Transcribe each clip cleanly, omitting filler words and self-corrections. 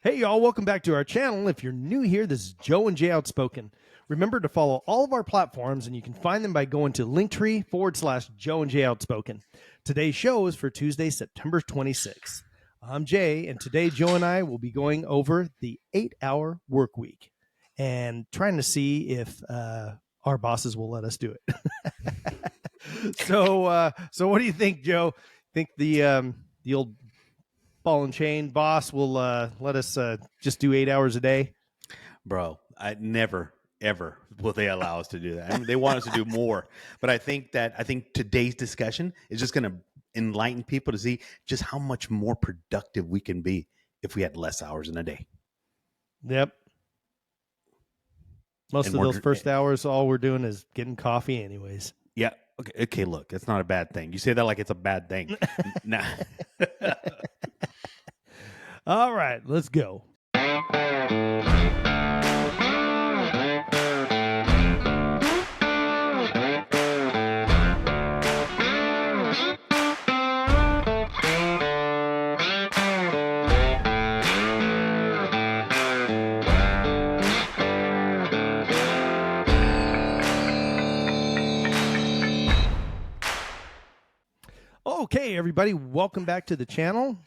Hey, y'all, welcome back to our channel. If you're new here, this is Joe and Jay Outspoken. Remember to follow all of our platforms, and you can find them by going to Linktree/Joe and Jay Outspoken. Today's show is for Tuesday, September 26th. I'm Jay, and today Joe and I will be going over the 8-hour work week and trying to see if our bosses will let us do it. So what do you think, Joe? Think the old ball and chain boss will let us just do 8 hours a day? Bro, I never, ever will they allow us to do that. I mean, they want us to do more. But I think today's discussion is just going to enlighten people to see just how much more productive we can be if we had less hours in a day. Yep. Most of those first hours, all we're doing is getting coffee anyways. Yeah. Okay, look, it's not a bad thing. You say that like it's a bad thing. Nah. All right, let's go. Okay, everybody, welcome back to the channel.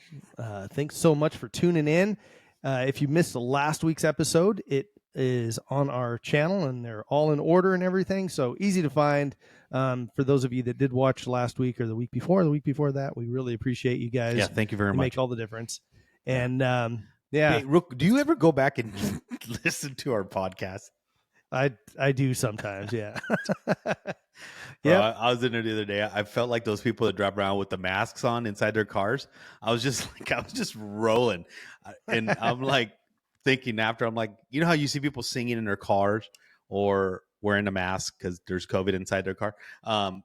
Thanks so much for tuning in. If you missed the last week's episode, it is on our channel, and they're all in order and everything, so easy to find. For those of you that did watch last week or the week before that, we really appreciate you guys. Yeah, thank you very much. Make all the difference. And yeah. Hey, Rook, do you ever go back and listen to our podcast? I do sometimes, yeah. Yeah, I was in there the other day. I felt like those people that drive around with the masks on inside their cars. I was just rolling, and I'm like thinking after. I'm like, you know how you see people singing in their cars or wearing a mask because there's COVID inside their car. I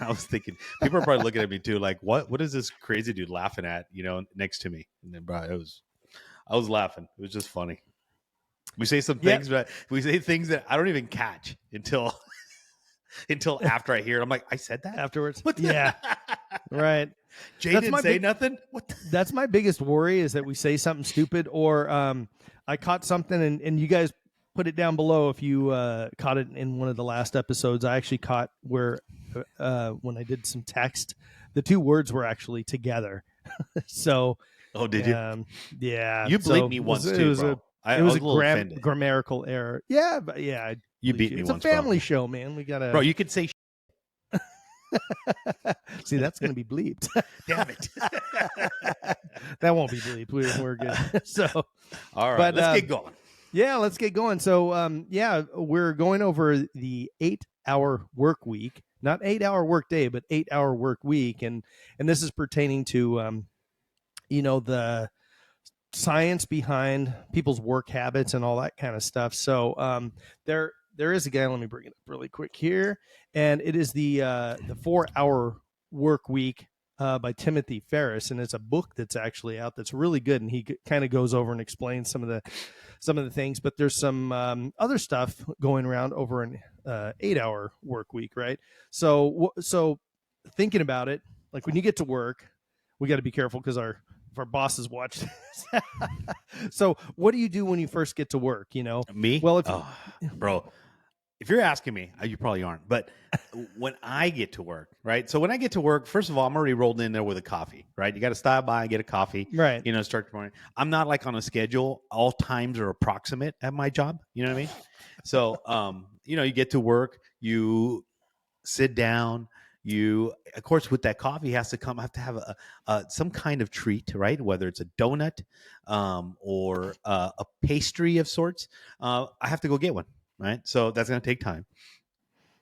was thinking people are probably looking at me too, like, what is this crazy dude laughing at? Next to me, and then, bro, I was laughing. It was just funny. We say some things, but we say things that I don't even catch until after I hear it. I'm like, I said that afterwards. What right. Jay didn't say nothing. What? That's my biggest worry, is that we say something stupid, or I caught something, and you guys put it down below if you caught it in one of the last episodes. I actually caught where when I did some text, the two words were actually together. So, oh, did you? Yeah, you bleeped me once too, bro. It was a grammatical error. Yeah, but yeah, you beat me once. It's a family show, man. We gotta. Bro, you could say. See, that's gonna be bleeped. Damn it. That won't be bleeped. We're good. So, all right, but, let's get going. Yeah, let's get going. So, we're going over the 8-hour work week, not 8-hour work day, but 8-hour work week, and this is pertaining to, the science behind people's work habits and all that kind of stuff. So there is a guy, let me bring it up really quick here, and it is the 4-hour work week by Timothy Ferriss, and it's a book that's actually out that's really good, and he kind of goes over and explains some of the things, but there's some other stuff going around over an 8-hour work week, right? So thinking about it, like when you get to work, we got to be careful because if our bosses watch this. So what do you do when you first get to work? Me? Well, bro, if you're asking me, you probably aren't. But when I get to work, right? So when I get to work, first of all, I'm already rolled in there with a coffee, right? You got to stop by and get a coffee, right? Start the morning. I'm not like on a schedule. All times are approximate at my job. You know what I mean? So, you get to work, you sit down. You, of course, with that coffee has to have some kind of treat, right? Whether it's a donut or a pastry of sorts. I have to go get one, right? So that's going to take time.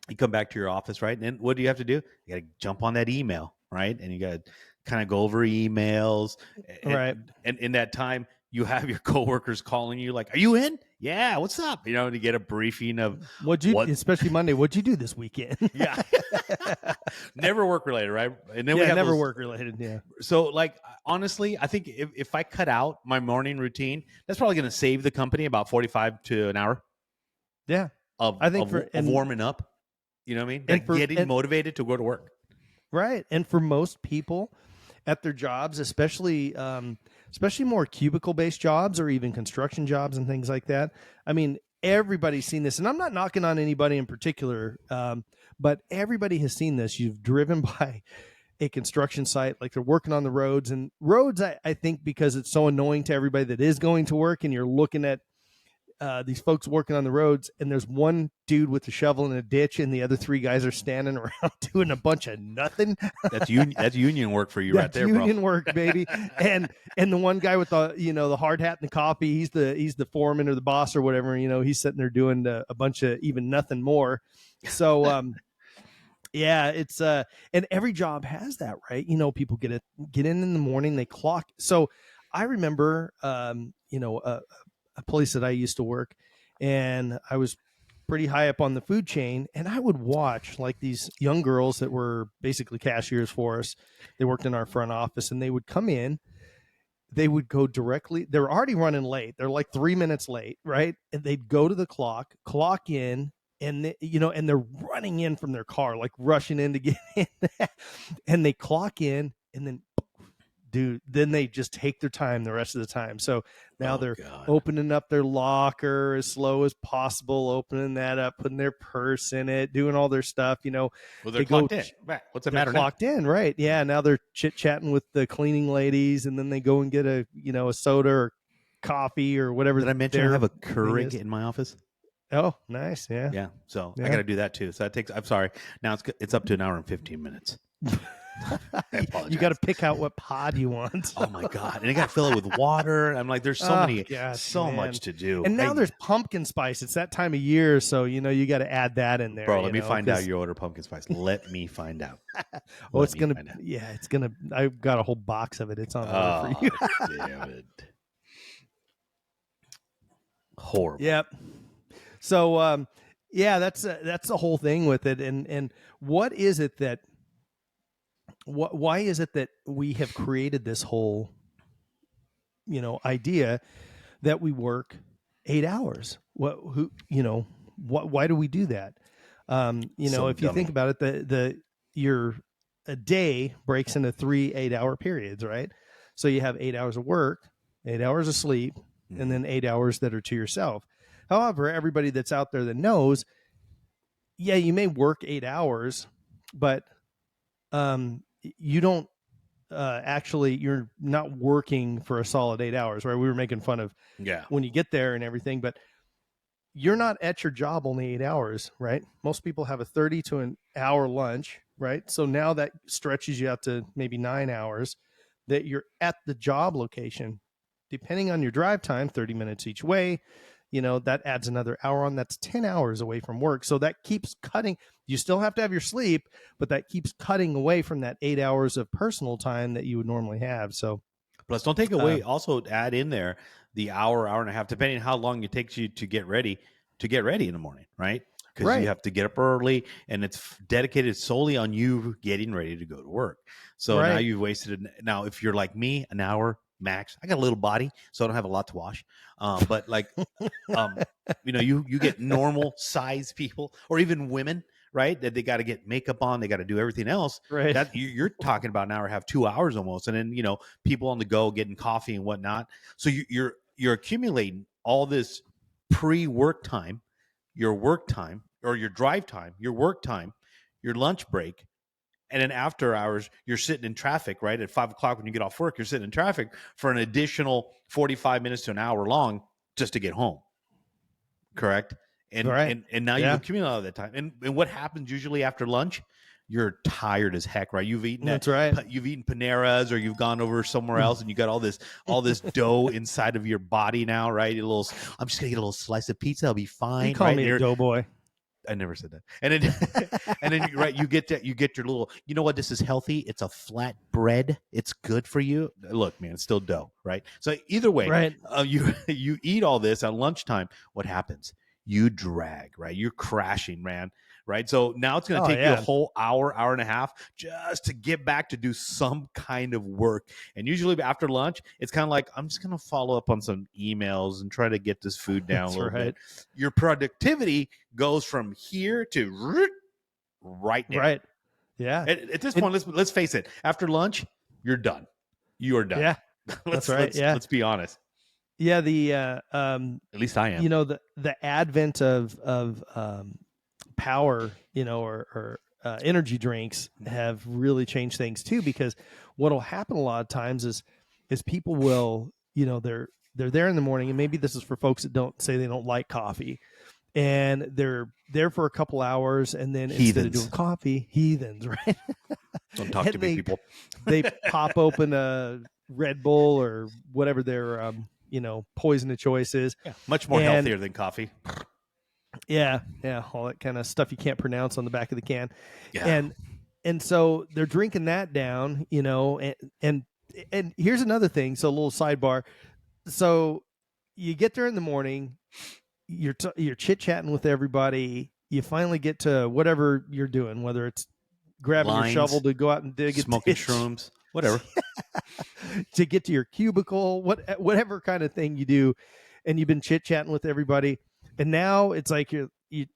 You come back to your office, right? And then what do you have to do? You got to jump on that email, right? And you got to kind of go over emails. Right. And in that time, you have your coworkers calling you like, are you in? Yeah, what's up? To get a briefing of especially Monday, what'd you do this weekend? Yeah. Never work related, right? And then we have never work related. Yeah. So honestly, I think if I cut out my morning routine, that's probably going to save the company about 45 to an hour. Yeah. Of warming up. You know what I mean? Like getting motivated to go to work. Right. And for most people at their jobs, especially especially more cubicle based jobs or even construction jobs and things like that. I mean, everybody's seen this, and I'm not knocking on anybody in particular, but everybody has seen this. You've driven by a construction site, like they're working on the roads, and roads, I think, because it's so annoying to everybody that is going to work, and you're looking at these folks working on the roads, and there's one dude with a shovel in a ditch, and the other three guys are standing around doing a bunch of nothing. That's union work for you right there, bro. Union work, baby. and the one guy with the the hard hat and the copy, he's the foreman or the boss or whatever. He's sitting there doing a bunch of even nothing more. So yeah, it's and every job has that, right? People get in the morning, they clock. So I remember a place that I used to work, and I was pretty high up on the food chain, and I would watch like these young girls that were basically cashiers for us. They worked in our front office, and they would come in, they would go directly, they're already running late, they're like 3 minutes late, right? And they'd go to the clock in, and and they're running in from their car, like rushing in to get in. And they clock in, and then they just take their time the rest of the time. So now they're opening up their locker as slow as possible, opening that up, putting their purse in it, doing all their stuff. Well, they're clocked in. What's the matter? Clocked in, right? Yeah. Now they're chit chatting with the cleaning ladies, and then they go and get a soda or coffee or whatever. Did I mention I have a Keurig in my office? Oh, nice. Yeah. Yeah. So I got to do that too. So that takes. I'm sorry. Now it's up to an hour and 15 minutes. You got to pick out what pod you want. Oh my god! And I got to fill it with water. I'm like, there's so much to do. And now there's pumpkin spice. It's that time of year, so you got to add that in there. Bro, let me find out you order pumpkin spice. Let me find out. It's gonna. I've got a whole box of it. It's on order for you. Damn it! Horrible. Yep. So that's the whole thing with it. And what is it that? Why is it that we have created this whole, idea that we work 8 hours? Why do we do that? If you think about it, your a day breaks into 3 8-hour periods, right? So you have 8 hours of work, 8 hours of sleep, and then 8 hours that are to yourself. However, everybody that's out there that knows, yeah, you may work 8 hours, but you don't you're not working for a solid 8 hours, right? We were making fun of when you get there and everything, but you're not at your job only 8 hours, right? Most people have a 30 to an hour lunch, right? So now that stretches you out to maybe 9 hours that you're at the job location. Depending on your drive time, 30 minutes each way, that adds another hour on. That's 10 hours away from work. So that keeps cutting. You still have to have your sleep, but that keeps cutting away from that 8 hours of personal time that you would normally have. So plus don't take away, also add in there the hour and a half, depending on how long it takes you to get ready in the morning, right? Because you have to get up early, and it's dedicated solely on you getting ready to go to work. So now you've wasted it. Now, if you're like me, an hour max. I got a little body, so I don't have a lot to wash. But like, you get normal size people, or even women, right? That they got to get makeup on, they got to do everything else. Right. That you're talking about an hour and a half, 2 hours almost, and then people on the go getting coffee and whatnot. So you're accumulating all this pre-work time, your work time, or your drive time, your work time, your lunch break. And then after hours, you're sitting in traffic, right? At 5 o'clock when you get off work, you're sitting in traffic for an additional 45 minutes to an hour long just to get home. Correct? And now you've accumulated all that time. And what happens usually after lunch? You're tired as heck, right? You've eaten You've eaten Paneras, or you've gone over somewhere else, and you got all this dough inside of your body now, right? I'm just gonna get a little slice of pizza. I'll be fine. You call me a doughboy. I never said that. And then right, you get your little, what, this is healthy. It's a flat bread. It's good for you. Look, man, it's still dough, right? So either way, right. You eat all this at lunchtime. What happens? You drag, right? You're crashing, man. Right. So now it's going to take you a whole hour and a half just to get back to do some kind of work. And usually after lunch, it's kind of like, I'm just going to follow up on some emails and try to get this food down a little bit. Your productivity goes from here to right now. Right. Yeah. At this point, let's face it. After lunch, you're done. You are done. Yeah. That's right. Yeah. Let's be honest. Yeah. The At least I am. the advent of power, or energy drinks have really changed things too, because what'll happen a lot of times is people will, they're there in the morning, and maybe this is for folks that don't say they don't like coffee, and they're there for a couple hours, and then instead of doing coffee, heathens, right? Don't talk to me, people. They pop open a Red Bull or whatever their poison of choice is. Yeah, much more healthier than coffee. Yeah, all that kind of stuff you can't pronounce on the back of the can. Yeah. And so they're drinking that down, and here's another thing. So a little sidebar. So you get there in the morning, you're chit-chatting with everybody. You finally get to whatever you're doing, whether it's grabbing your shovel to go out and dig, smoking shrooms, whatever, to get to your cubicle, whatever kind of thing you do, and you've been chit-chatting with everybody. And now it's like you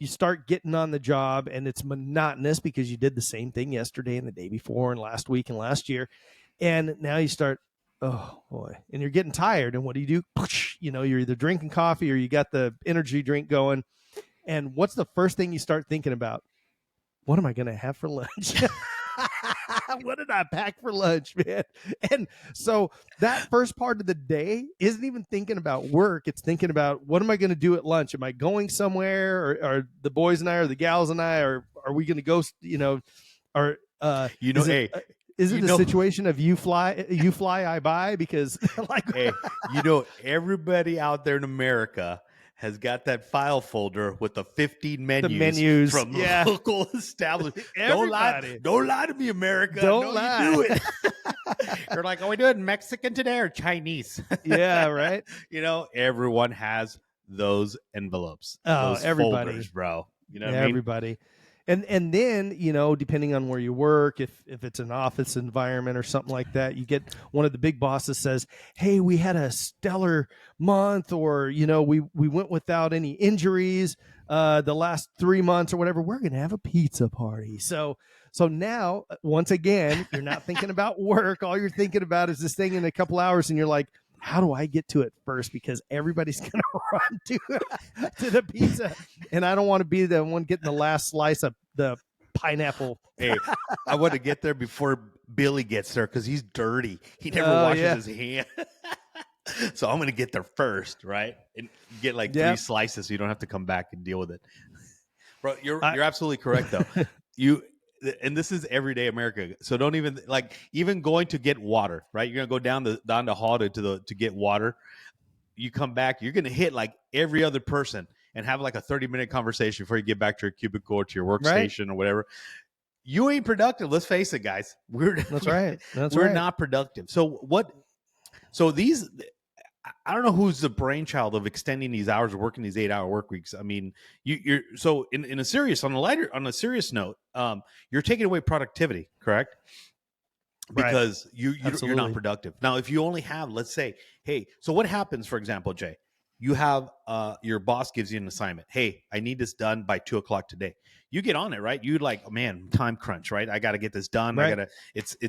start getting on the job, and it's monotonous because you did the same thing yesterday and the day before and last week and last year. And now you start, oh boy, and you're getting tired. And what do? You're either drinking coffee or you got the energy drink going. And what's the first thing you start thinking about? What am I going to have for lunch? What did I pack for lunch, man? And so that first part of the day isn't even thinking about work. It's thinking about, what am I going to do at lunch? Am I going somewhere, or are the boys and I, or the gals and I, or are we going to go, or, is it a situation of you fly, I buy? Because like, hey, everybody out there in America has got that file folder with the 15 menus, from local establishments. Don't lie to me, America. Don't lie. You do it. You're like, are we doing Mexican today or Chinese? Yeah, right. Everyone has those envelopes. Oh, those everybody, folders, bro. You know what I mean? Everybody. And then, depending on where you work, if it's an office environment or something like that, you get one of the big bosses says, hey, we had a stellar month, or, we went without any injuries the last 3 months or whatever. We're going to have a pizza party. So now, once again, you're not thinking about work. All you're thinking about is this thing in a couple hours, and you're like, how do I get to it first? Because everybody's going to run to the pizza, and I don't want to be the one getting the last slice of the pineapple. Hey, I want to get there before Billy gets there, because he's dirty. He never washes his hand. So I'm going to get there first, right? And get like 3 slices so you don't have to come back and deal with it. Bro, you're absolutely correct, though. And this is everyday America. So don't even going to get water, right? You're gonna go down the hall to get water. You come back, you're gonna hit like every other person and have like a 30-minute conversation before you get back to your cubicle or to your workstation or whatever. You ain't productive. Let's face it, guys. That's right. We're not productive. So these, I don't know who's the brainchild of extending these hours or working these 8-hour work weeks. I mean, you're so on a serious note, you're taking away productivity, correct? Because you're not productive. Now, if you only have, let's say, hey, so what happens, for example, Jay, you have your boss gives you an assignment. Hey, I need this done by 2:00 today. You get on it, right? You like, oh, man, time crunch, right? I got to get this done. Right.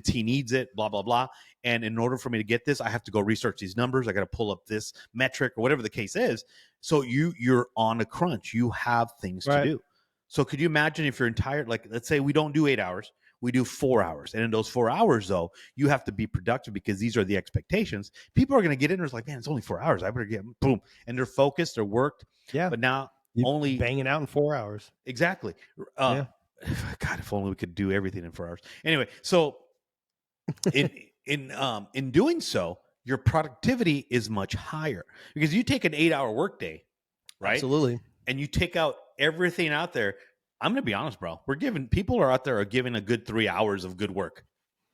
He needs it, blah, blah, blah. And in order for me to get this, I have to go research these numbers. I got to pull up this metric or whatever the case is. So you're on a crunch. You have things to do. So could you imagine if you're entire, like, let's say we don't do 8 hours, we do 4 hours. And in those 4 hours, though, you have to be productive because these are the expectations. People are going to get in there. It's like, man, it's only 4 hours. I better get boom. And they're focused, they're worked. Yeah. But now you're only banging out in 4 hours. Exactly. God, if only we could do everything in 4 hours. Anyway, so in doing so, your productivity is much higher because you take an 8-hour workday, right? Absolutely. And you take out everything out there. I'm going to be honest, bro. People are out there are giving a good 3 hours of good work,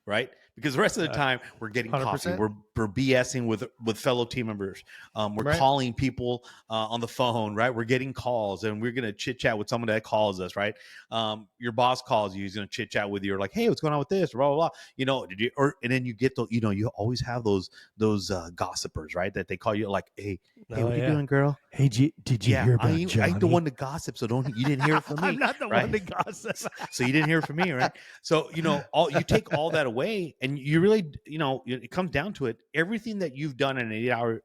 right? Because the rest of the time we're getting 100%. Coffee, we're BSing with fellow team members. We're calling people on the phone, right? We're getting calls, and we're gonna chit chat with someone that calls us, right? Your boss calls you, he's gonna chit chat with you, or like, hey, what's going on with this, blah blah blah. And then you get you always have those gossipers, right? That they call you like, hey, what are you doing, girl? Hey, did you hear about Johnny? I ain't the one to gossip, so you didn't hear it from me. I'm not the one to gossip. So you didn't hear it from me, right? So you take all that away. And you really, it comes down to it. Everything that you've done in an 8-hour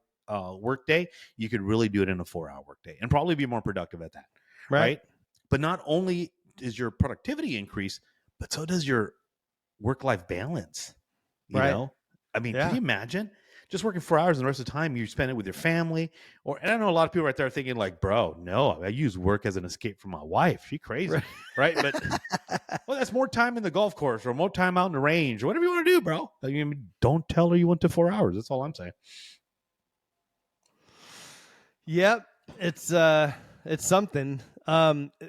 workday, you could really do it in a 4-hour workday and probably be more productive at that, Right. right? But not only does your productivity increase, but so does your work-life balance. Right. I mean, can Yeah. you imagine just working 4 hours and the rest of the time you spend it with your family? And I know a lot of people right there thinking like, bro, no, I use work as an escape from my wife. She crazy, right? But well, that's more time in the golf course or more time out in the range or whatever you want to do, bro. I mean, don't tell her you went to 4 hours. That's all I'm saying. Yep. It's something.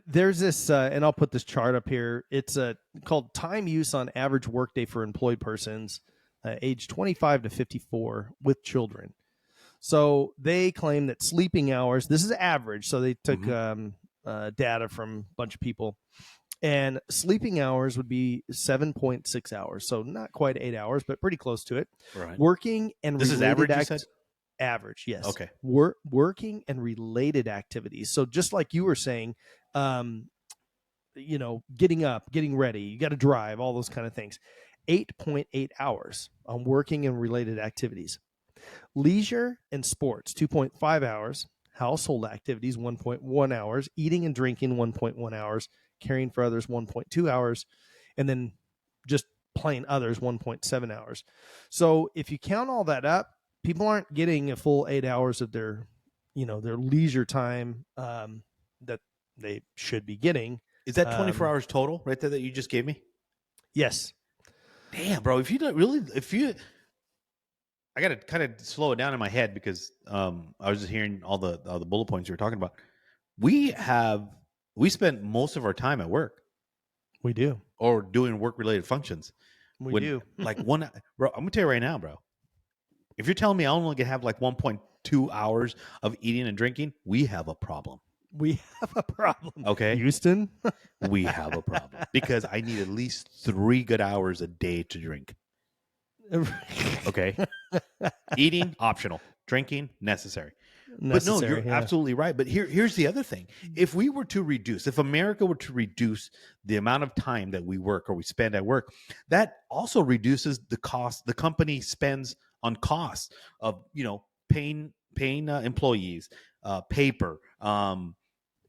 There's this, and I'll put this chart up here. It's called time use on average workday for employed persons, age 25 to 54 with children. So they claim that sleeping hours. This is average. So they took data from a bunch of people, and sleeping hours would be 7.6 hours. So not quite 8 hours, but pretty close to it. Right. Working and this related is average. You said average, yes. Okay. Working and related activities. So just like you were saying, getting up, getting ready, you got to drive, all those kind of things. 8.8 hours on working and related activities. Leisure and sports, 2.5 hours. Household activities, 1.1 hours. Eating and drinking, 1.1 hours. Caring for others, 1.2 hours. And then just plain others, 1.7 hours. So if you count all that up, people aren't getting a full 8 hours of their leisure time that they should be getting. Is that 24 hours total right there that you just gave me? Yes. Damn, bro. I got to kind of slow it down in my head because I was just hearing all the bullet points you were talking about. We spent most of our time at work. We do. Or doing work-related functions. We do. Like bro, I'm going to tell you right now, bro. If you're telling me I only have like 1.2 hours of eating and drinking, we have a problem. We have a problem. Okay. Houston? We have a problem because I need at least 3 good hours a day to drink. Okay. Eating, optional. Drinking, necessary. But no, you're absolutely right. But here's the other thing. If America were to reduce the amount of time that we work or we spend at work, that also reduces the cost the company spends on costs of, paying employees, paper,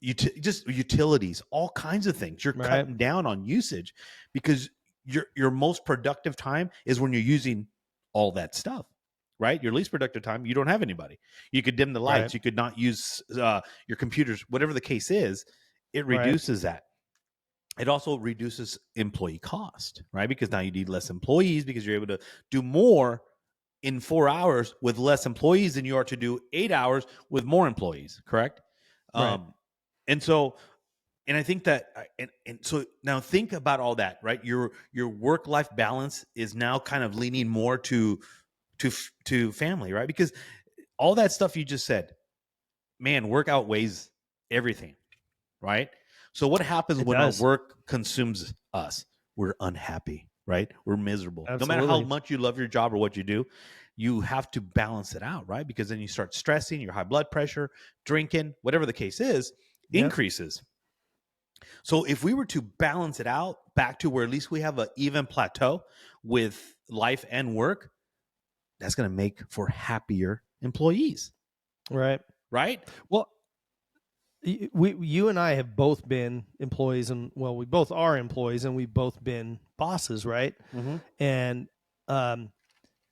just utilities, all kinds of things. You're cutting down on usage because your most productive time is when you're using all that stuff. Right? Your least productive time, you don't have anybody. You could dim the lights. Right. You could not use your computers, whatever the case is. It reduces that. It also reduces employee cost, right? Because now you need less employees because you're able to do more in 4 hours with less employees than you are to do 8 hours with more employees, correct? Right. And I think that, and so now think about all that, right? Your work-life balance is now kind of leaning more to family, right? Because all that stuff you just said, man, work outweighs everything, right? So what happens when our work consumes us? We're unhappy, right? We're miserable. Absolutely. No matter how much you love your job or what you do, you have to balance it out, right? Because then you start stressing, your high blood pressure, drinking, whatever the case is, increases. So if we were to balance it out back to where at least we have an even plateau with life and work, that's going to make for happier employees. Right. Right? Well, you and I have both been employees, and we both are employees, and we've both been bosses, right? Mm-hmm. And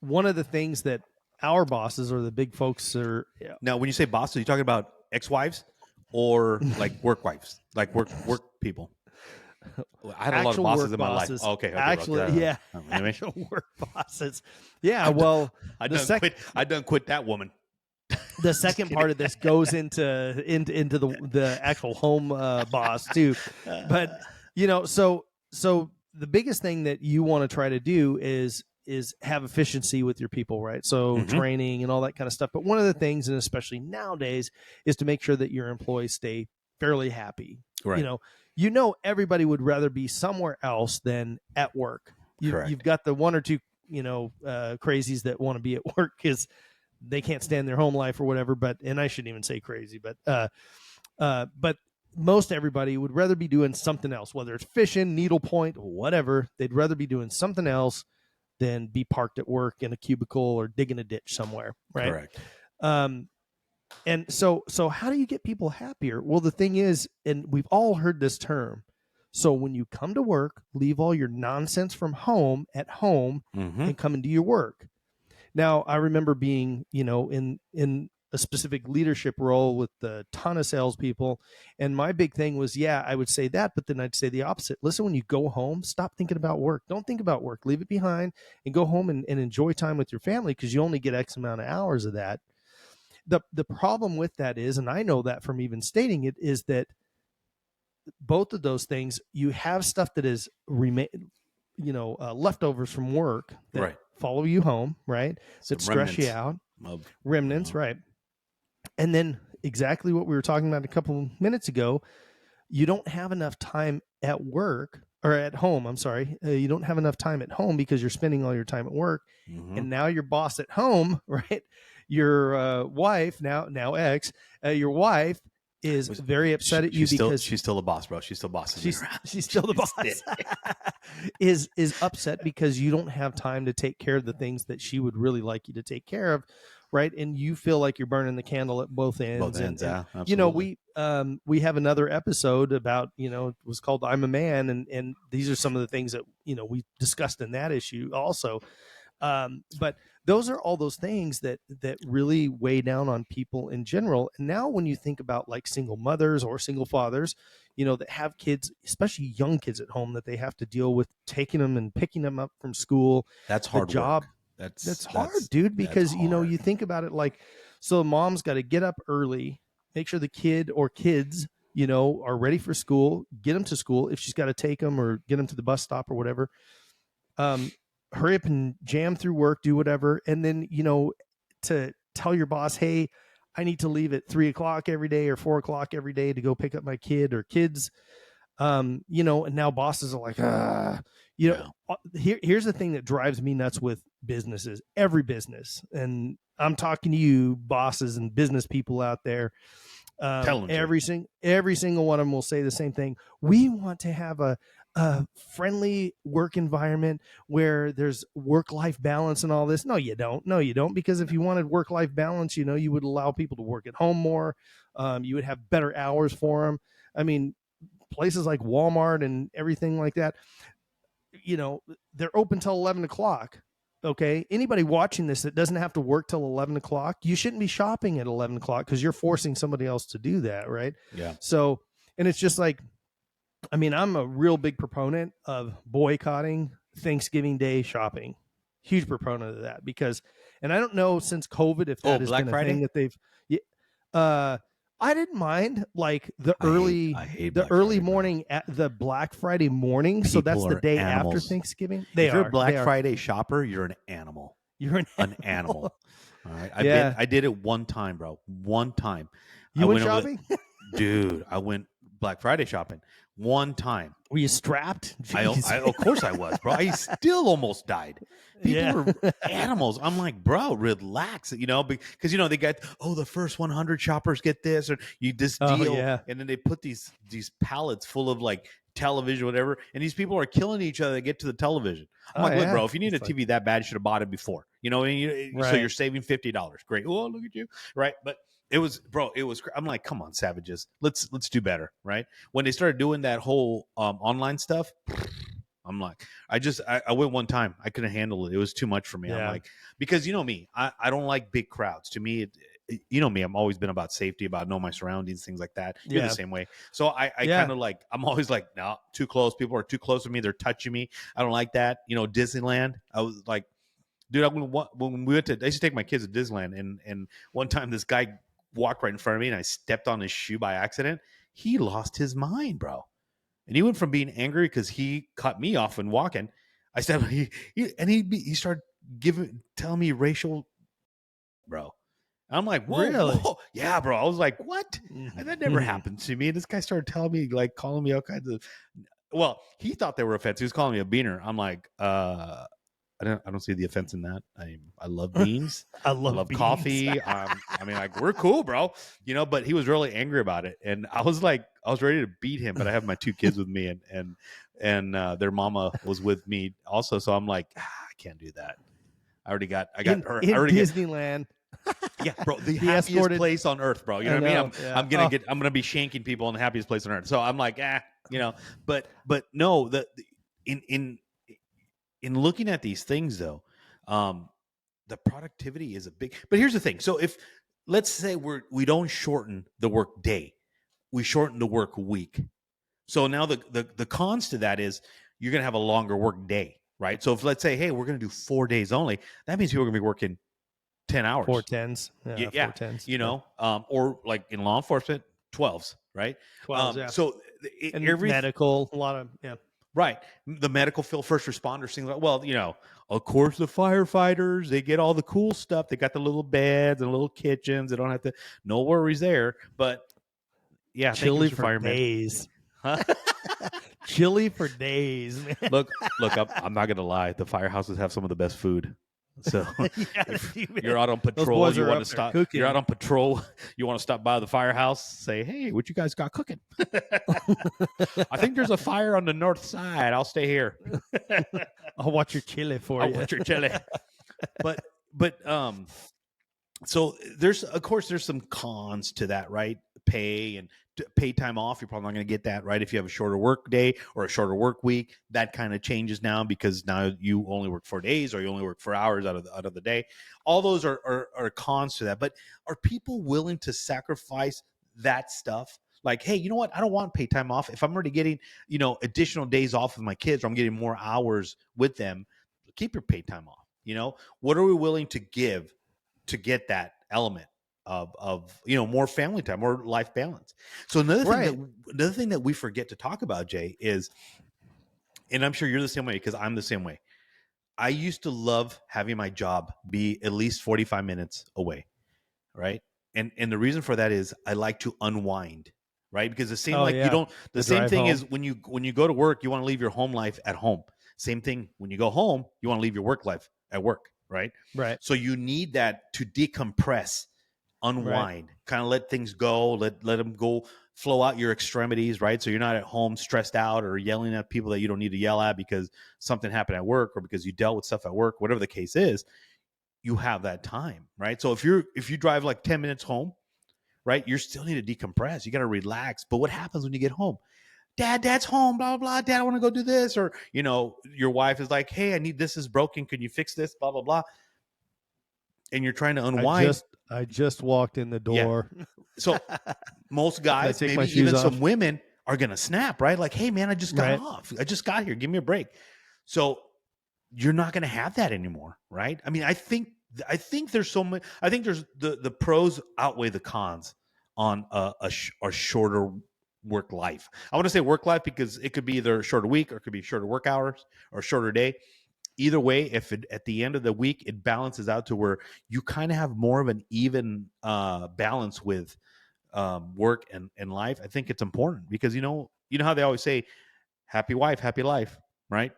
one of the things that our bosses or the big folks are... Now, when you say bosses, are you talking about ex-wives or like work wives, like work people? I had a lot of bosses in my life. Okay. Actually, yeah. Actual work bosses. Yeah, well... I done quit that woman. The second part of this goes into the actual home boss too, but so the biggest thing that you want to try to do is have efficiency with your people, right? So training and all that kind of stuff. But one of the things, and especially nowadays, is to make sure that your employees stay fairly happy. Right. Everybody would rather be somewhere else than at work. You've got the one or two crazies that want to be at work because they can't stand their home life or whatever, and I shouldn't even say crazy, but most everybody would rather be doing something else, whether it's fishing, needlepoint, whatever. They'd rather be doing something else than be parked at work in a cubicle or digging a ditch somewhere, right? Correct. And so how do you get people happier? Well, the thing is, and we've all heard this term. So when you come to work, leave all your nonsense from home at home and come into your work. Now, I remember being, in a specific leadership role with a ton of salespeople. And my big thing was, I would say that, but then I'd say the opposite. Listen, when you go home, stop thinking about work. Don't think about work. Leave it behind and go home and enjoy time with your family, because you only get X amount of hours of that. The problem with that is, and I know that from even stating it, is that both of those things, you have stuff that is leftovers from work that follow you home, right? That stress you out, remnants, right? And then exactly what we were talking about a couple minutes ago, you don't have enough time at work or at home. I'm sorry. You don't have enough time at home because you're spending all your time at work. And now your boss at home, right? Your wife, now ex, your wife is very upset at you because she's still the boss, bro. She's still bossing. She's still the boss. is upset because you don't have time to take care of the things that she would really like you to take care of, right? And you feel like you're burning the candle at both ends. Absolutely. We have another episode about, it was called "I'm a Man," and these are some of the things that we discussed in that issue also. But those are all those things that really weigh down on people in general. And now when you think about like single mothers or single fathers, that have kids, especially young kids at home, that they have to deal with taking them and picking them up from school. That's hard work. That's hard, dude, because, you think about it like, so mom's got to get up early, make sure the kid or kids, are ready for school, get them to school if she's got to take them or get them to the bus stop or whatever. Hurry up and jam through work, do whatever. And then, to tell your boss, hey, I need to leave at 3:00 every day or 4:00 every day to go pick up my kid or kids. And now bosses are like, here's the thing that drives me nuts with businesses, every business. And I'm talking to you bosses and business people out there. Every single one of them will say the same thing. We want to have a friendly work environment where there's work-life balance and all this. No, you don't. Because if you wanted work-life balance, you would allow people to work at home more. You would have better hours for them. I mean, places like Walmart and everything like that, they're open till 11:00. Okay. Anybody watching this that doesn't have to work till 11:00, you shouldn't be shopping at 11:00 because you're forcing somebody else to do that. Right. Yeah. So, and it's just like, I mean, I'm a real big proponent of boycotting Thanksgiving Day shopping. Huge proponent of that because, and I don't know since COVID if that has Black been Friday? a thing that they've. I didn't mind like the early morning at the Black Friday morning. So that's the day after Thanksgiving. If you're a Black Friday shopper, you're an animal. You're an animal. All right. I did it one time, bro. One time. You went shopping? Dude, I went Black Friday shopping one time. Were you strapped? Of course I was, bro. I still almost died. People are animals. I'm like, bro, relax. Because they got the first 100 shoppers get this, or you this deal, and then they put these pallets full of like television, whatever, and these people are killing each other to get to the television. I'm like, look, bro, if you need a TV that bad, you should have bought it before. So you're saving $50. Great. Oh, look at you, right? But it was, I'm like, come on, savages. Let's do better, right? When they started doing that whole online stuff, I'm like, I went one time. I couldn't handle it. It was too much for me. I'm like, because me, I don't like big crowds. To me, me, I'm always been about safety, about know my surroundings, things like that. You're the same way. So I kind of like, I'm always like, no, too close. People are too close to me. They're touching me. I don't like that. Disneyland, I was like, dude, when we went to, I used to take my kids to Disneyland, and one time this guy walked right in front of me and I stepped on his shoe by accident. He lost his mind, bro. And he went from being angry because he cut me off when walking. I said, he started telling me racial, bro. I'm like, whoa, really? Whoa. Yeah, bro. I was like, what? And that never happened to me. And this guy started telling me, like, calling me all kinds of, well, he thought they were offensive. He was calling me a beaner. I'm like, I don't see the offense in that. I love beans. I love beans. Coffee. I mean, like, we're cool, bro. But he was really angry about it, and I was ready to beat him. But I have my two kids with me, and their mama was with me also. So I'm like, I can't do that. I in Disneyland. Yeah, bro, the Be happiest escorted. place on earth, bro. You know I what I mean? know. Yeah. Oh, I'm gonna be shanking people in the happiest place on earth. So I'm like, but no, in in in looking at these things though, the productivity is a big. But here's the thing. So if let's say we don't shorten the work day, we shorten the work week. So now the cons to that is you're gonna have a longer work day, right? So if let's say, hey, we're gonna do 4 days only, that means people are gonna be working 10 hours. 410s. Yeah, Yeah, 410s. or like in law enforcement, 12s, right? 12s. Yeah. So And medical, a lot of right, the medical field, first responders, things like, well, of course, the firefighters, they get all the cool stuff. They got the little beds and little kitchens. They don't have to, no worries there. But yeah, thank you, chili Mr. for Fireman. days. Huh? Chili for days, man. Look, I'm not gonna lie. The firehouses have some of the best food. So if you're out on patrol, you want to stop. Cooking. You're out on patrol. You want to stop by the firehouse. Say, hey, what you guys got cooking? I think there's a fire on the north side. I'll stay here. I'll watch your chili for you. I'll watch your chili. But so there's some cons to that, right? Pay and pay time off. You're probably not going to get that, right? If you have a shorter work day or a shorter work week, that kind of changes now because now you only work 4 days or you only work 4 hours out of the day. All those are cons to that. But are people willing to sacrifice that stuff? Like, hey, you know what? I don't want pay time off. If I'm already getting, additional days off with my kids, or I'm getting more hours with them, keep your pay time off. What are we willing to give to get that element of more family time, more life balance? So another thing that we forget to talk about, Jay, is, and I'm sure you're the same way because I'm the same way. I used to love having my job be at least 45 minutes away, right? And the reason for that is I like to unwind, right? Because it seems you don't. The same thing is when you go to work, you want to leave your home life at home. Same thing when you go home, you want to leave your work life at work, right? Right. So you need that to decompress, unwind, kind of let things go, let them go, flow out your extremities, right? So you're not at home stressed out or yelling at people that you don't need to yell at because something happened at work or because you dealt with stuff at work, whatever the case is. You have that time, right? So if you drive like 10 minutes home, right, you still need to decompress. You got to relax. But what happens when you get home? Dad's home, blah, blah, blah. Dad, I want to go do this. Or, your wife is like, hey, I need this is broken. Can you fix this? Blah, blah, blah. And you're trying to unwind. I just walked in the door. Yeah. So most guys, maybe even some women are going to snap, right? Like, hey, man, I just got off. I just got here. Give me a break. So you're not going to have that anymore, right? I mean, I think there's so much. I think there's the pros outweigh the cons on a shorter work life. I want to say work life because it could be either a shorter week or it could be shorter work hours or shorter day. Either way, if at the end of the week it balances out to where you kind of have more of an even balance with work and life, I think it's important because you know how they always say, "Happy wife, happy life," right?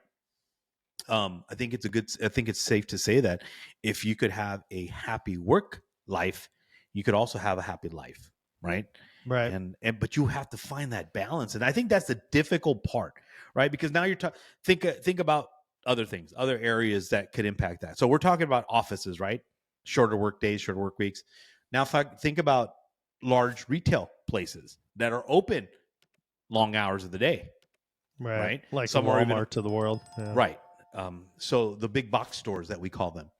I think it's safe to say that if you could have a happy work life, you could also have a happy life, right? Right. But you have to find that balance, and I think that's the difficult part, right? Because now you're think about other things, other areas that could impact that. So we're talking about offices, right? Shorter work days, shorter work weeks. Now, if I think about large retail places that are open long hours of the day, right? Like some Walmart to the world, right? So the big box stores that we call them.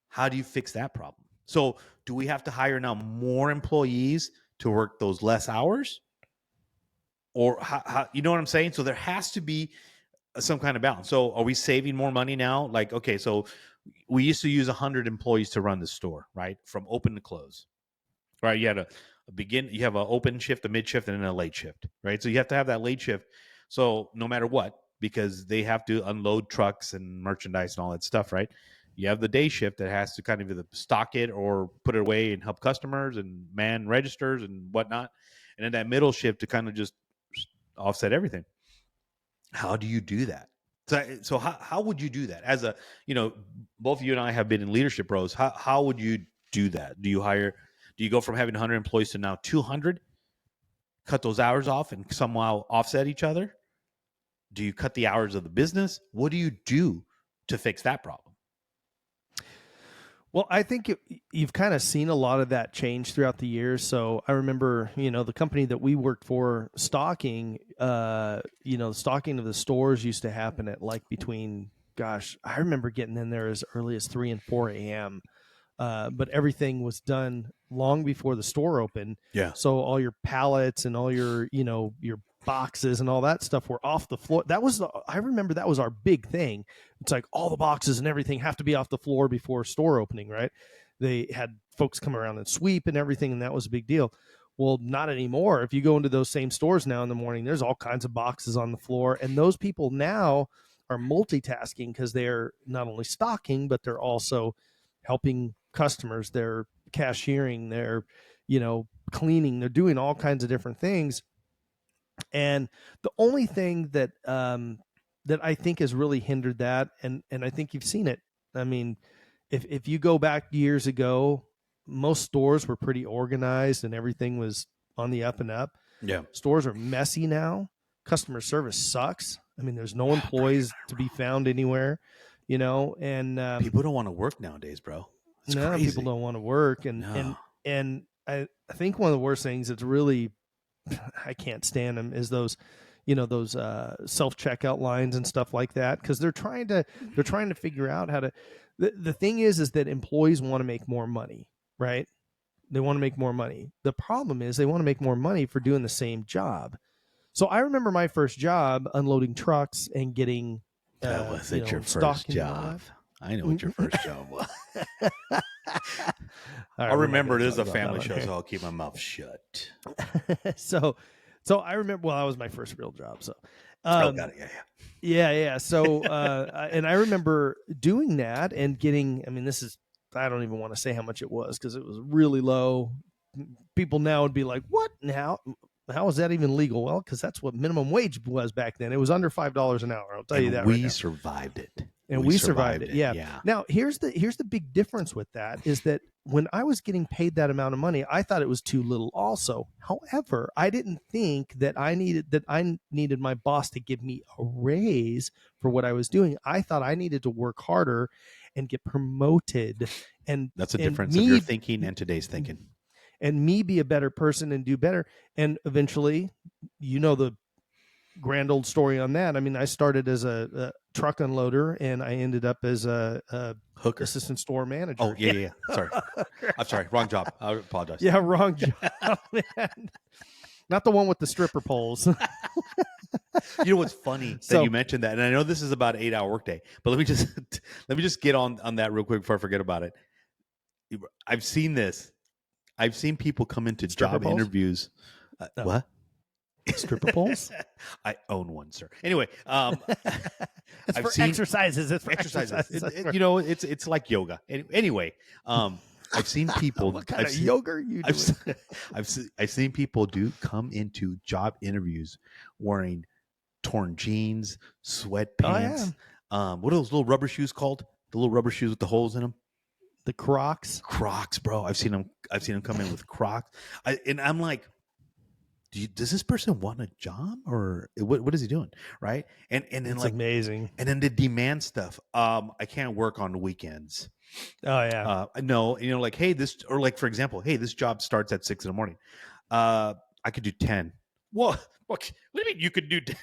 How do you fix that problem? So do we have to hire now more employees to work those less hours? Or how you know what I'm saying? So there has to be some kind of balance. So are we saving more money now? Like, okay, so we used to use 100 employees to run the store, right? From open to close, right? You had you have an open shift, a mid shift, and then a late shift, right? So you have to have that late shift. So no matter what, because they have to unload trucks and merchandise and all that stuff, right? You have the day shift that has to kind of either stock it or put it away and help customers and man registers and whatnot. And then that middle shift to kind of just offset everything. How do you do that? So how would you do that? As a, both you and I have been in leadership roles. How would you do that? Do you go from having 100 employees to now 200? Cut those hours off and somehow offset each other? Do you cut the hours of the business? What do you do to fix that problem? Well, I think you've kind of seen a lot of that change throughout the years. So I remember, the company that we worked for, stocking, the stocking of the stores used to happen at like between, gosh, I remember getting in there as early as 3 and 4 a.m. But everything was done long before the store opened. Yeah. So all your pallets and all your boxes and all that stuff were off the floor. I remember that was our big thing. It's like all the boxes and everything have to be off the floor before store opening, right? They had folks come around and sweep and everything, and that was a big deal. Well, not anymore. If you go into those same stores now in the morning, there's all kinds of boxes on the floor, and those people now are multitasking because they're not only stocking, but they're also helping customers. They're cashiering, they're cleaning, they're doing all kinds of different things. And the only thing that I think has really hindered that, and I think you've seen it. I mean, if you go back years ago, most stores were pretty organized and everything was on the up and up. Yeah. Stores are messy now. Customer service sucks. I mean, there's no employees to be found anywhere, and people don't want to work nowadays, bro. It's no, crazy. people don't want to work. And I think one of the worst things that's really, I can't stand them, is those self checkout lines and stuff like that, because they're trying to figure out how to. The thing is that employees want to make more money, right? They want to make more money. The problem is they want to make more money for doing the same job. So I remember my first job unloading trucks and getting. That wasn't your first job. I know what your first job was. I remember it is a family show, so I'll keep my mouth shut. So I remember, well, that was my first real job. So, got it. Yeah. So, and I remember doing that and getting, I mean, I don't even want to say how much it was because it was really low. People now would be like, what now? How is that even legal? Well, because that's what minimum wage was back then. It was under $5 an hour. I'll tell you that. We survived it. And we survived it. Yeah. Now here's the big difference with that is that when I was getting paid that amount of money, I thought it was too little also. However, I didn't think that I needed my boss to give me a raise for what I was doing. I thought I needed to work harder and get promoted. And that's a difference of your thinking and today's thinking. And me be a better person and do better. And eventually, the grand old story on that. I mean, I started as a truck unloader and I ended up as a hooker, assistant store manager. Oh, yeah. Sorry. I'm sorry. Wrong job. I apologize. Yeah, wrong job, man. Not the one with the stripper poles. You know what's funny that you mentioned that, and I know this is about an 8-hour workday, but let me just get on that real quick before I forget about it. I've seen this. I've seen people come into job interviews. No. What? Stripper poles? I own one, sir. Anyway, it's for exercises. It's for exercises. It's like yoga. Anyway, I've seen people. What kind of yoga are you doing? I've seen people come into job interviews wearing torn jeans, sweatpants. Oh, yeah. What are those little rubber shoes called? The little rubber shoes with the holes in them. The Crocs. Crocs, bro. I've seen them come in with Crocs. And I'm like, does this person want a job or what is he doing? Right. And then it's amazing. And then the demand stuff. I can't work on weekends. Oh yeah. No, like, hey, for example, hey, this job starts at 6 a.m. I could do 10. What do you mean you could do 10?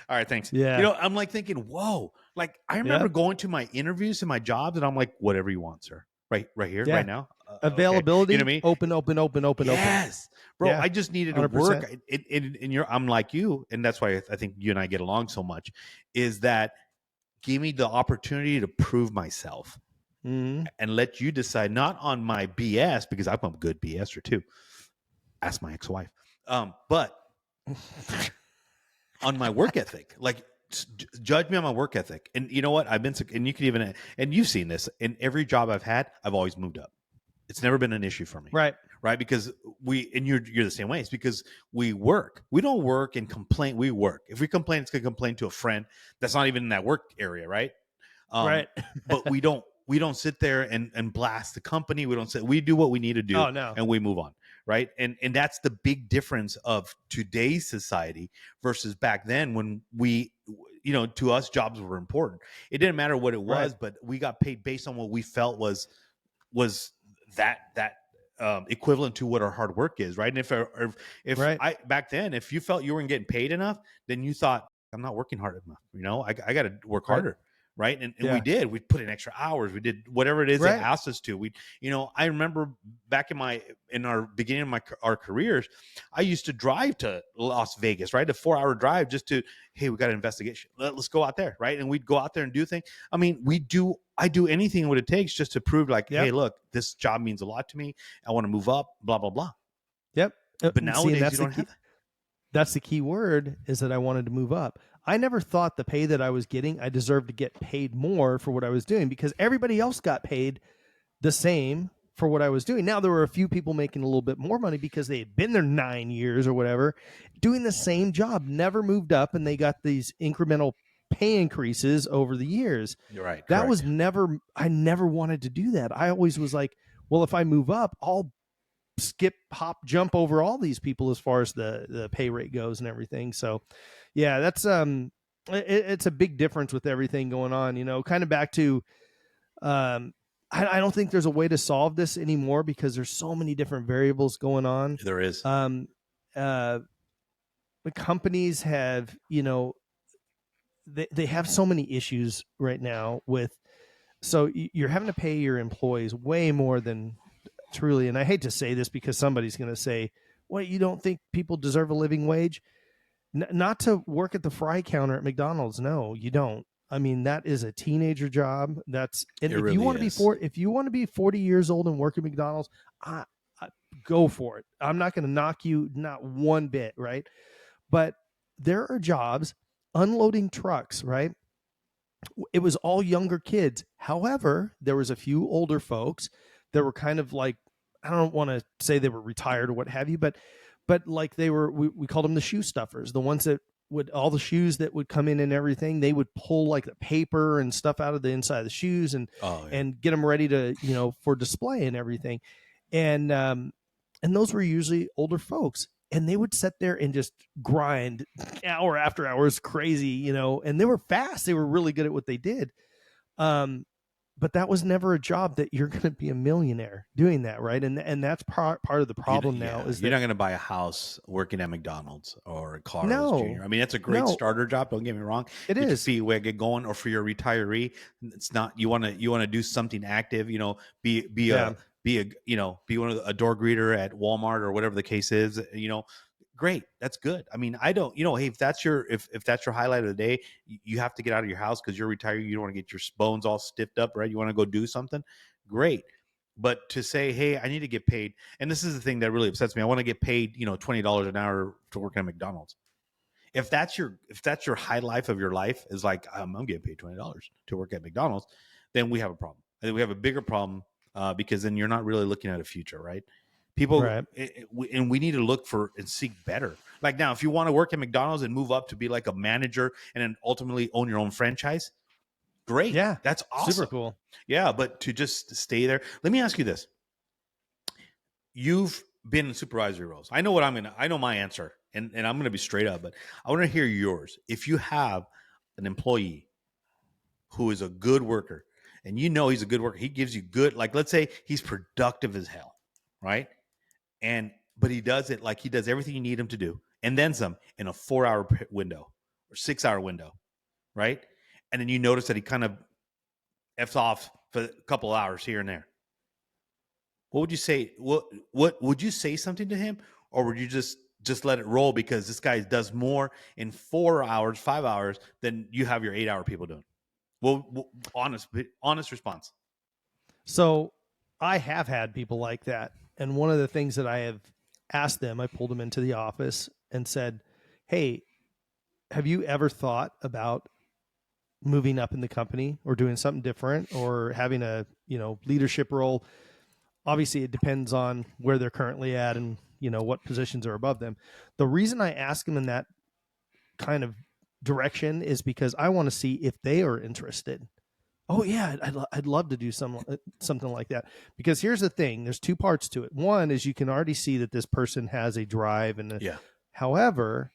All right, thanks. Yeah. I'm like thinking, whoa, like I remember going to my interviews and my jobs and I'm like, whatever you want, sir. Right here, right now. Availability. Okay. You know what I mean? Open. Yes, bro. Yeah. I just needed to 100%. Work. I'm like you, and that's why I think you and I get along so much. Is that give me the opportunity to prove myself and let you decide, not on my BS, because I'm a good BSer too. Ask my ex-wife, but on my work ethic, like. Judge me on my work ethic. And you know what? And you can even, and you've seen this in every job I've had, I've always moved up. It's never been an issue for me. Right. Because you're the same way. It's because we work. We don't work and complain. We work. If we complain, it's going to complain to a friend that's not even in that work area. Right. Right. But we don't sit there and blast the company. We do what we need to do. Oh, no. And we move on. Right. And that's the big difference of today's society versus back then when to us, jobs were important. It didn't matter what it was, but we got paid based on what we felt was was that equivalent to what our hard work is, right? And if Right. I back then, if you felt you weren't getting paid enough, then you thought, I'm not working hard enough. I got to work Right. harder, right? And we Yeah. did. We put in extra hours. We did whatever it is they Right. asked us to. I remember back in our beginning of our careers, I used to drive to Las Vegas, right? A 4-hour drive just to, hey, we got an investigation. Let's go out there, right? And we'd go out there and do things. I mean, I do anything what it takes just to prove like, Yep. hey, look, this job means a lot to me. I want to move up, blah, blah, blah. Yep. But See, and nowadays that's you the don't key. have that. That's the key word, is that I wanted to move up. I never thought the pay that I was getting, I deserved to get paid more for what I was doing, because everybody else got paid the same for what I was doing. Now, there were a few people making a little bit more money because they had been there 9 years or whatever, doing the same job, never moved up, and they got these incremental pay increases over the years. You're right. That Correct. was never, I never wanted to do that. I always was like, well, if I move up, I'll skip, hop, jump over all these people as far as the pay rate goes and everything. So yeah, that's it's a big difference with everything going on, kind of back to I don't think there's a way to solve this anymore, because there's so many different variables going on. There is. The companies have, they have so many issues right now with, so you're having to pay your employees way more than truly, and I hate to say this because somebody's going to say, "What, you don't think people deserve a living wage?" Not to work at the fry counter at McDonald's. No, you don't. I mean, that is a teenager job. And It if you really want to be is. if you want to be 40 years old and work at McDonald's, I go for it. I'm not going to knock you, not one bit, right? But there are jobs unloading trucks, right? It was all younger kids. However, there was a few older folks that were kind of like, I don't want to say they were retired or what have you, but like they were, we called them the shoe stuffers, the ones that would, all the shoes that would come in and everything, they would pull like the paper and stuff out of the inside of the shoes and get them ready to, for display and everything. And those were usually older folks, and they would sit there and just grind hour after hour. Is crazy, and they were fast. They were really good at what they did. But that was never a job that you're going to be a millionaire doing that, right? And that's part of the problem now. Is you're not going to buy a house working at McDonald's or Carl's No, Jr. I mean, that's a great starter job. Don't get me wrong. It Get is. your feet wet, get going. Or for your retiree, it's not. You want to do something active. Be one of a door greeter at Walmart or whatever the case is. Great, that's good. I mean, I don't, hey, if that's your highlight of the day, you have to get out of your house because you're retired. You don't want to get your bones all stiffed up, right? You want to go do something. Great. But to say, hey, I need to get paid, and this is the thing that really upsets me. I want to get paid, $20 an hour to work at McDonald's. If that's your high life of your life is like, I'm getting paid $20 to work at McDonald's, then we have a problem. I think we have a bigger problem because then you're not really looking at a future, right? People, Right. And we need to look for and seek better. Like now, if you want to work at McDonald's and move up to be like a manager and then ultimately own your own franchise, great. Yeah, That's awesome. super cool. Yeah, but to just stay there. Let me ask you this: you've been in supervisory roles. I know my answer, and I'm gonna be straight up, but I want to hear yours. If you have an employee who is a good worker, and he's a good worker, he gives you good, like let's say he's productive as hell, right? But he does it like he does everything you need him to do, and then some, in a 4-hour window or 6-hour window, right? And then you notice that he kind of f's off for a couple hours here and there. What would you say? What would you say something to him, or would you just let it roll because this guy does more in 4 hours, 5 hours than you have your 8-hour people doing? Well, honest response. So I have had people like that. And one of the things that I have asked them, I pulled them into the office and said, hey, have you ever thought about moving up in the company or doing something different or having a, leadership role? Obviously, it depends on where they're currently at and, what positions are above them. The reason I ask them in that kind of direction is because I want to see if they are interested. Oh yeah, I'd love to do something like that. Because here's the thing: there's two parts to it. One is you can already see that this person has a drive, however,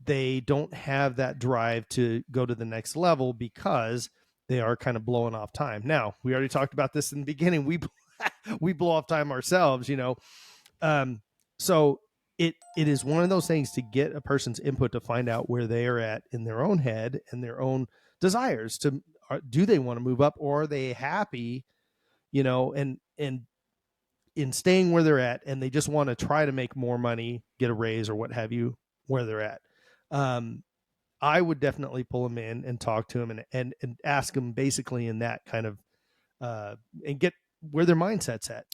they don't have that drive to go to the next level because they are kind of blowing off time. Now, we already talked about this in the beginning. We blow off time ourselves, so it is one of those things to get a person's input to find out where they are at in their own head and their own desires. Do they want to move up, or are they happy, and in staying where they're at, and they just want to try to make more money, get a raise or what have you, where they're at. I would definitely pull them in and talk to them and ask them basically in that kind of and get where their mindset's at.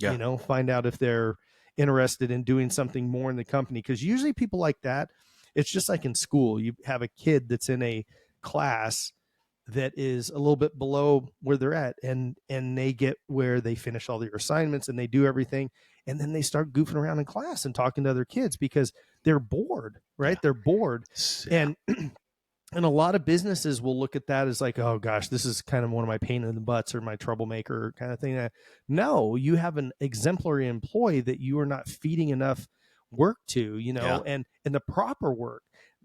Find out if they're interested in doing something more in the company, because usually people like that, it's just like in school. You have a kid that's in a class that is a little bit below where they're at, and they get where they finish all their assignments and they do everything, and then they start goofing around in class and talking to other kids because they're bored, right? They're bored. And a lot of businesses will look at that as like, oh gosh, this is kind of one of my pain in the butts or my troublemaker kind of thing. No, you have an exemplary employee that you are not feeding enough work to, and the proper work.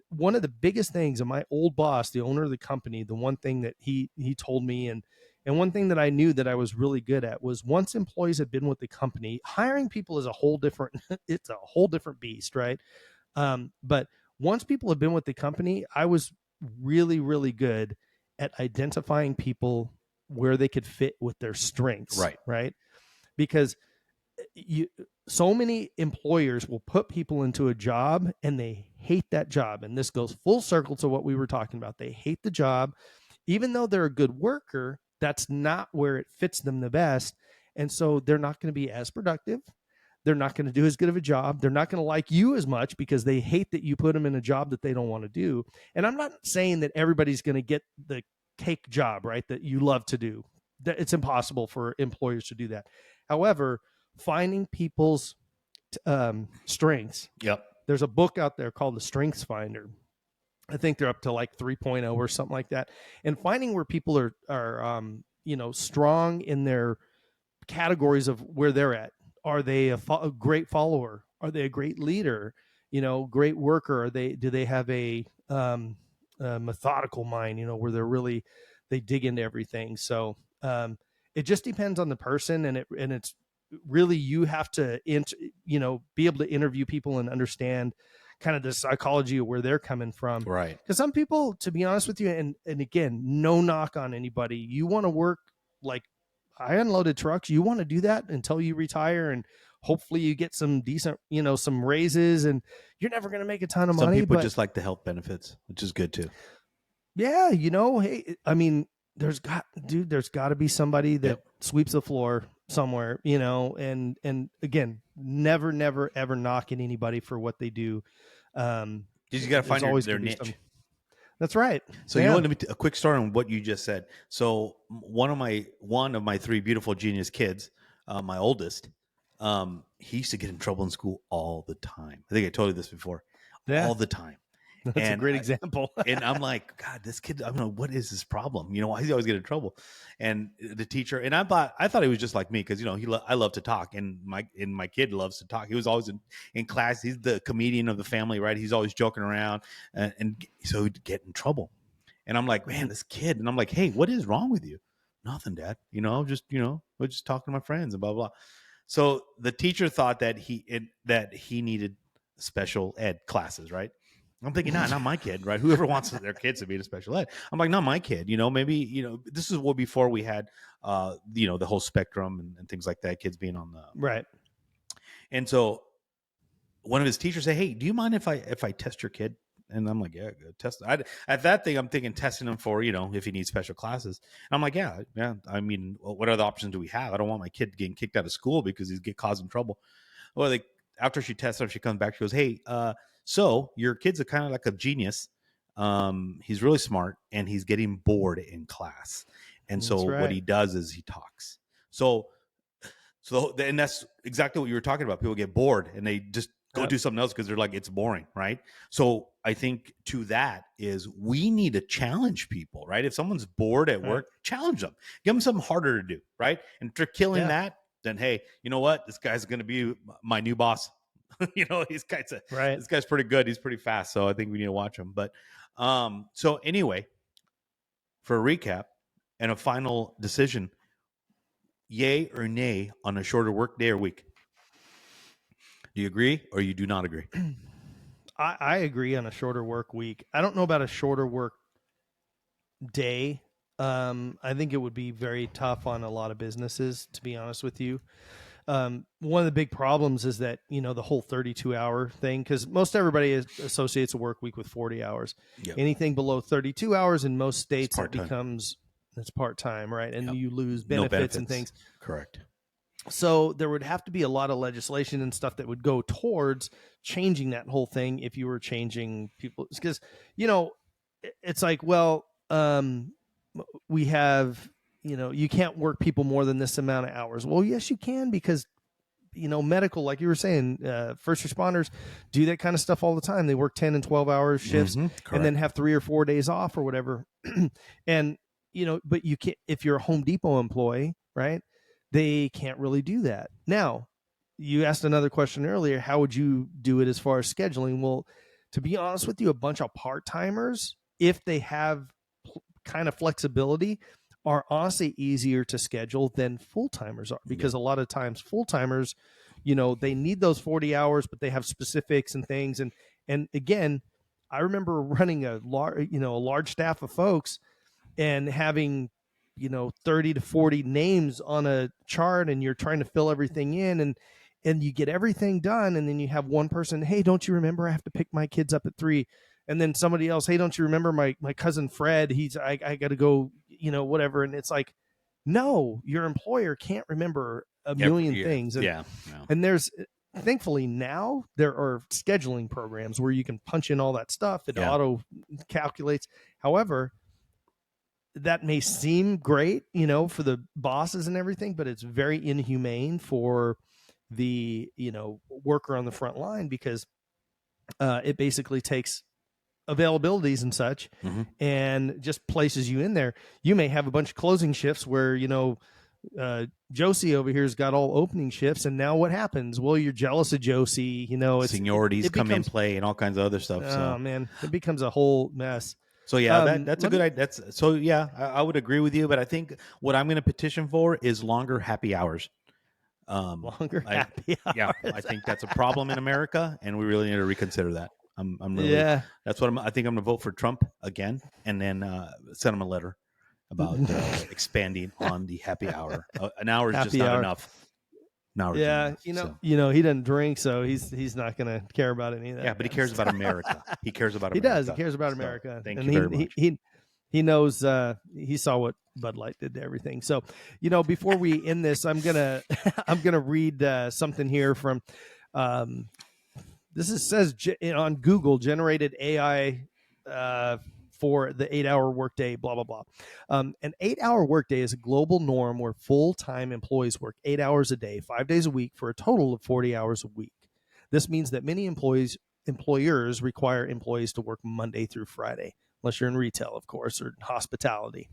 One of the biggest things, and my old boss, the owner of the company, the one thing that he told me, and one thing that I knew that I was really good at, was once employees had been with the company, hiring people is a whole different, it's a whole different beast, right? But once people have been with the company, I was really, really good at identifying people where they could fit with their strengths, right? Because so many employers will put people into a job and they hate that job. And this goes full circle to what we were talking about. They hate the job, even though they're a good worker. That's not where it fits them the best. And so they're not going to be as productive. They're not going to do as good of a job. They're not going to like you as much because they hate that you put them in a job that they don't want to do. And I'm not saying that everybody's going to get the cake job, right, that you love to do. It's impossible for employers to do that. However, finding people's strengths. There's a book out there called The Strengths Finder. I think they're up to like 3.0 or something like that. And finding where people are strong in their categories of where they're at. Are they a great follower? Are they a great leader? Great worker? Do they have a methodical mind? Where they dig into everything. So it just depends on the person, and it's really, you have to be able to interview people and understand kind of the psychology of where they're coming from, right? Because some people, to be honest with you, and again, no knock on anybody, you want to work like I unloaded trucks, you want to do that until you retire, and hopefully you get some decent, some raises, and you're never going to make a ton of money. Some people just like the health benefits, which is good too. Yeah, hey, I mean, there's got to be somebody that sweeps the floor somewhere, and again, never ever knocking anybody for what they do. You got to find their niche. That's right. So you want a quick story on what you just said. So one of my three beautiful genius kids, my oldest, he used to get in trouble in school all the time. I think I told you this before. All the time. That's a great example. And I'm like, God, this kid, I don't know, what is his problem? Why does he always get in trouble? And the teacher, and I thought he was just like me, because I love to talk, and my kid loves to talk. He was always in class. He's the comedian of the family, right? He's always joking around, and so he'd get in trouble. And I'm like, man, this kid. And I'm like, hey, what is wrong with you? Nothing, Dad. We're just talking to my friends and blah blah. So the teacher thought that he needed special ed classes, right? I'm thinking, not my kid, right? Whoever wants their kids to be in a special ed. I'm like, not my kid. Maybe, this is what before we had, the whole spectrum and things like that, kids being on the. Right. And so one of his teachers said, hey, do you mind if I test your kid? And I'm like, yeah, good. Test. At that thing, I'm thinking testing him for, if he needs special classes. And I'm like, yeah. I mean, what other options do we have? I don't want my kid getting kicked out of school because he's causing trouble. Well, after she tests him, she comes back, she goes, hey, so your kid's kind of like a genius. He's really smart, and he's getting bored in class. And so what he does is he talks. So and that's exactly what you were talking about. People get bored and they just go do something else because they're like, it's boring, right? So I think to that is we need to challenge people, right? If someone's bored at work, challenge them. Give them something harder to do, right? And if they're killing that, then hey, you know what? This guy's going to be my new boss. This guy's pretty good. He's pretty fast. So I think we need to watch him. But so anyway, for a recap, And a final decision: yay or nay on a shorter work day or week? Do you agree or you do not agree? I agree on a shorter work week. I don't know about a shorter work day. I think it would be very tough on a lot of businesses, to be honest with you. One of the big problems is that, the whole 32-hour thing, because most everybody associates a work week with 40 hours. Yep. Anything below 32 hours in most states, that's part-time, right? And Yep. you lose benefits and things. Correct. So there would have to be a lot of legislation and stuff that would go towards changing that whole thing if you were changing people. Because, it's like, well, we have, you can't work people more than this amount of hours. Well, yes, you can, because, medical, like you were saying, first responders do that kind of stuff all the time. They work 10 and 12-hour shifts and then have 3 or 4 days off or whatever. And, but you can't, if you're a Home Depot employee, right? They can't really do that. Now, you asked another question earlier. How would you do it as far as scheduling? Well, to be honest with you, a bunch of part-timers, if they have kind of flexibility, are honestly easier to schedule than full-timers are, because a lot of times full-timers, they need those 40 hours, but they have specifics and things. And again, I remember running a large staff of folks and having 30 to 40 names on a chart, and you're trying to fill everything in, and you get everything done, and then you have one person, hey, don't you remember I have to pick my kids up at 3? And then somebody else, hey, don't you remember my cousin Fred, I got to go, whatever. And it's like, no, your employer can't remember a million things. And, and there's, thankfully now there are scheduling programs where you can punch in all that stuff. It auto calculates. However, that may seem great, for the bosses and everything, but it's very inhumane for the, worker on the front line, because it basically takes availabilities and such and just places you in there. You may have a bunch of closing shifts where, Josie over here's got all opening shifts, and now what happens? Well, you're jealous of Josie, seniorities come in play and all kinds of other stuff. Oh man, it becomes a whole mess. So yeah, that's a good idea. I would agree with you, but I think what I'm going to petition for is longer happy hours. Longer happy hours. Yeah, I think that's a problem in America, and we really need to reconsider that. I'm really, that's what I think I'm going to vote for Trump again, and then send him a letter about expanding on the happy hour. An hour is just not enough. He doesn't drink, so he's not going to care about any of that. Yeah, but he cares about America. He cares about America. He does. He cares about America. Thank you very much. He knows. He saw what Bud Light did to everything. So, before we end this, I'm gonna read something here from. Says on Google, generated AI for the 8-hour workday, blah, blah, blah. An 8-hour workday is a global norm where full-time employees work 8 hours a day, 5 days a week, for a total of 40 hours a week. This means that many employers require employees to work Monday through Friday, unless you're in retail, of course, or hospitality.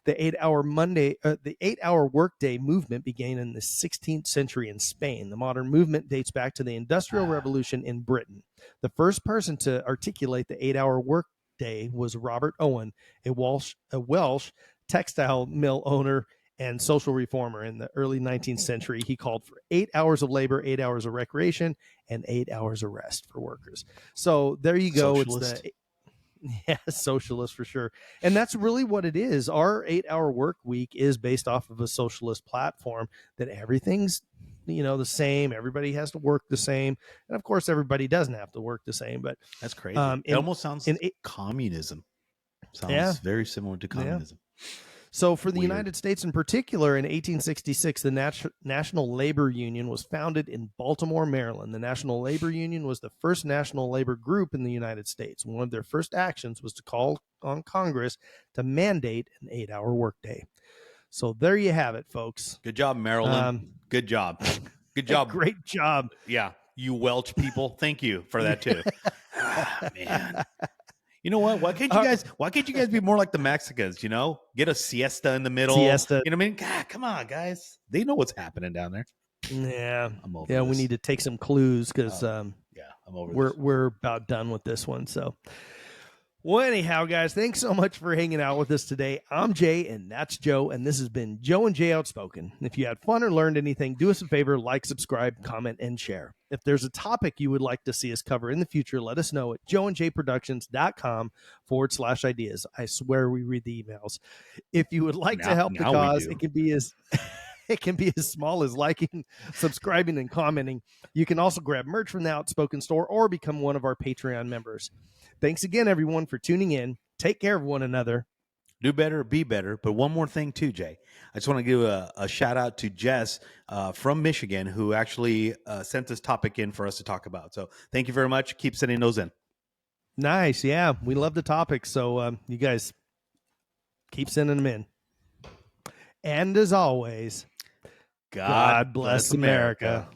The 8-hour workday movement began in the 16th century in Spain. The modern movement dates back to the Industrial Revolution in Britain. The first person to articulate the 8-hour workday was Robert Owen, a Welsh textile mill owner and social reformer in the early 19th century. He called for 8 hours of labor, 8 hours of recreation, and 8 hours of rest for workers. So there you go. Socialist. Socialist for sure. And that's really what it is. Our 8-hour work week is based off of a socialist platform that everything's, the same. Everybody has to work the same. And of course, everybody doesn't have to work the same, but that's crazy. It almost sounds communism. Sounds very similar to communism. So for the United States in particular, in 1866, the National Labor Union was founded in Baltimore, Maryland. The National Labor Union was the first national labor group in the United States. One of their first actions was to call on Congress to mandate an 8-hour workday. So there you have it, folks. Good job, Maryland. Good job. Good job. Great job. Yeah. You Welch people. Thank you for that too. Man. You know what? Why can't you guys be more like the Mexicans, Get a siesta in the middle. Siesta. You know what I mean? God, come on, guys. They know what's happening down there. Yeah. I'm over this. We need to take some clues because I'm over we're about done with this one. So Well, anyhow, guys, thanks so much for hanging out with us today. I'm Jay, and that's Joe, and this has been Joe and Jay Outspoken. If you had fun or learned anything, do us a favor, like, subscribe, comment, and share. If there's a topic you would like to see us cover in the future, let us know at joeandjayproductions.com/ideas. I swear we read the emails. If you would like to help the cause, it can be as small as liking, subscribing, and commenting. You can also grab merch from the Outspoken store or become one of our Patreon members. Thanks again, everyone, for tuning in. Take care of one another. Do better, be better. But one more thing, too, Jay. I just want to give a shout out to Jess from Michigan, who actually sent this topic in for us to talk about. So thank you very much. Keep sending those in. Nice. Yeah, we love the topic. So you guys keep sending them in. And as always, God bless America.